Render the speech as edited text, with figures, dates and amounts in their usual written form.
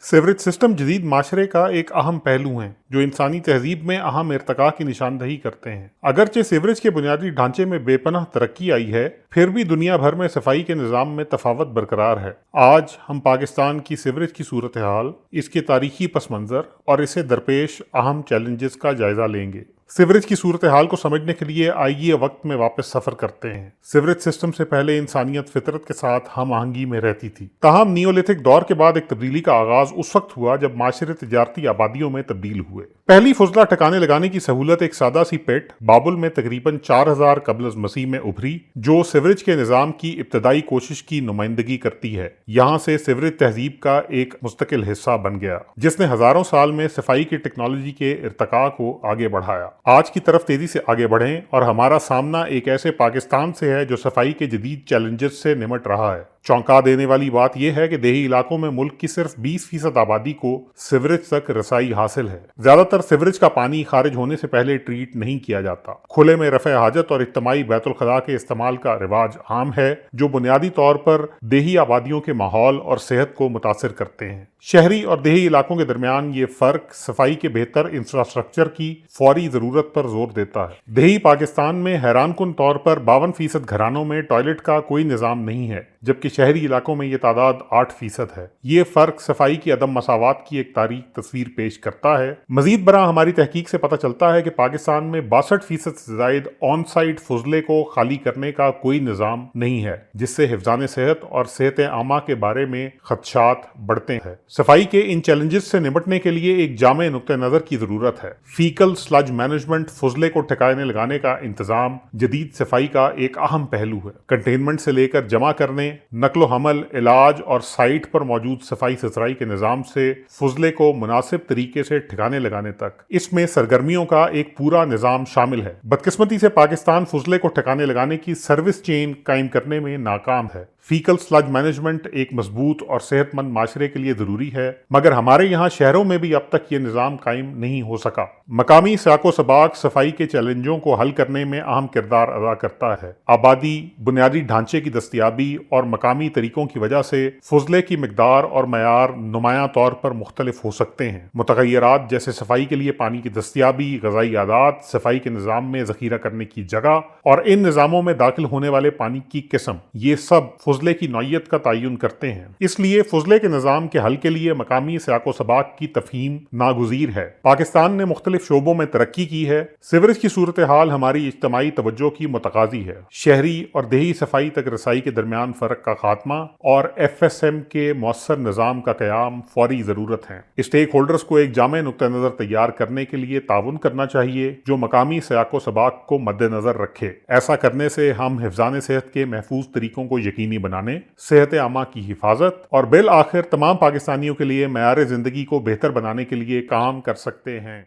Sewerage system जदीद माशरे का एक अहम पहलू हैं जो इंसानी तहजीब में अहम इर्तका की निशानदही करते हैं। अगरचे सीवरेज के बुनियादी ढांचे में बेपनाह तरक्की आई है, फिर भी दुनिया भर में सफाई के निज़ाम में तफावत बरकरार है। आज हम पाकिस्तान की सीवरेज की सूरत हाल, इसके तारीखी पस मंज़र और इसे दरपेश अहम चैलेंजेस का जायजा लेंगे। सीवरेज की सूरत हाल को समझने के लिए आइए वक्त में वापस सफर करते हैं। सीवरेज सिस्टम से पहले इंसानियत फितरत के साथ हम आहंगी में रहती थी। ताहम नियोलिथिक दौर के बाद एक तब्दीली का आगाज उस वक्त हुआ जब माशरे तिजारती आबादियों में तब्दील हुए। पहली फुजला ठिकाने लगाने की सहूलत एक सादा सी पेट बाबुल में तकरीबन 4000 कबल मसीह में उभरी, जो सीवरेज के निज़ाम की इब्तदाई कोशिश की नुमाइंदगी करती है। यहाँ से सीवरेज तहजीब का एक मुस्तकिल हिस्सा बन गया, जिसने हजारों साल में सफाई की टेक्नोलॉजी के इर्तका को आगे बढ़ाया। आज की तरफ तेजी से आगे बढ़ें और हमारा सामना एक ऐसे पाकिस्तान से है जो सफाई के जदीद चैलेंजेस से निमट रहा है। चौंका देने वाली बात यह है कि देही इलाकों में मुल्क की सिर्फ 20% आबादी को सीवरेज तक रसाई हासिल है। ज्यादातर सीवरेज का पानी खारिज होने से पहले ट्रीट नहीं किया जाता। खुले में रफ़े हाजत और इज्तिमाई बैतुल खला के इस्तेमाल का रिवाज आम है, जो बुनियादी तौर पर देही आबादियों के माहौल और सेहत को मुतासिर करते हैं। शहरी और देही इलाकों के दरमियान ये फर्क सफाई के बेहतर इंफ्रास्ट्रक्चर की फौरी जरूरत पर जोर देता है। देही पाकिस्तान में हैरानकुन तौर पर 52% घरानों में टॉयलेट का कोई निज़ाम नहीं है, जबकि शहरी इलाकों में ये तादाद 8% है। ये फर्क सफाई की अदम मसावात की एक तारीख तस्वीर पेश करता है। मजीद बरा हमारी तहकीक से पता चलता है कि पाकिस्तान में 62% से जायद ऑन साइट फुजले को खाली करने का कोई निज़ाम नहीं है, जिससे हिफ्जान सेहत और सेहत आमा के बारे में खदशात बढ़ते हैं। सफाई के इन चैलेंजेस से निपटने के लिए एक जामे नुक्ते नजर की जरूरत है। फीकल स्लज मैनेजमेंट फुजले को ठिकाने लगाने का इंतजाम जदीद सफाई का एक अहम पहलू है। कंटेनमेंट से लेकर जमा करने, नकलो हमल, इलाज और साइट पर मौजूद सफाई सुथराई के निजाम से फुजले को मुनासिब तरीके से ठिकाने लगाने तक, इसमें सरगर्मियों का एक पूरा निजाम शामिल है। बदकिस्मती से पाकिस्तान फुजले को ठिकाने लगाने की सर्विस चेन कायम करने में नाकाम है। फीकल स्लज मैनेजमेंट एक मजबूत और सेहतमंद माशरे के लिए जरूरी है, मगर हमारे यहाँ शहरों में भी अब तक ये निज़ाम कायम नहीं हो सका। मकामी साको सबाक सफाई के चैलेंजों को हल करने में अहम किरदार अदा करता है। आबादी, बुनियादी ढांचे की दस्तियाबी और मकामी तरीकों की वजह से फुजले की मिकदार और मयार नुमाया तौर पर मुख्तलिफ हो सकते हैं। मुतगय्यरात जैसे सफाई के लिए पानी की दस्तियाबी, ग़ज़ाई आदात, सफाई के निज़ाम में ज़ख़ीरा करने की जगह और इन निज़ामों में दाखिल होने वाले पानी की किस्म, ये सब फुजले की नौयत का तयन करते हैं। इसलिए फुजले के निज़ाम के हल के लिए मकामी साको सबाक की तफहीम नागुज़ीर है। पाकिस्तान ने मुख्तलिफ शोबों में तरक्की की है। सीवरेज की सूरत हाल हमारी इज्तिमाई तवज्जो की मुतकाज़ी है। शहरी और देही सफाई तक रसाई के दरमियान फ़र्क का खात्मा और FSM के मौसर निज़ाम का क़याम फौरी ज़रूरत है। स्टेक होल्डर्स को एक जामे नुक्ता नज़र तैयार करने के लिए ताउन करना चाहिए, जो मकामी साको सबाक को मद्देनज़र रखे। ऐसा करने से हम हिफ्ज़ान सेहत के महफूज तरीकों को यकीनी बनाने, सेहत आमा की हिफाजत और बिल आखिर तमाम पाकिस्तानियों के लिए मयार ज़िंदगी को बेहतर बनाने के लिए काम कर सकते हैं।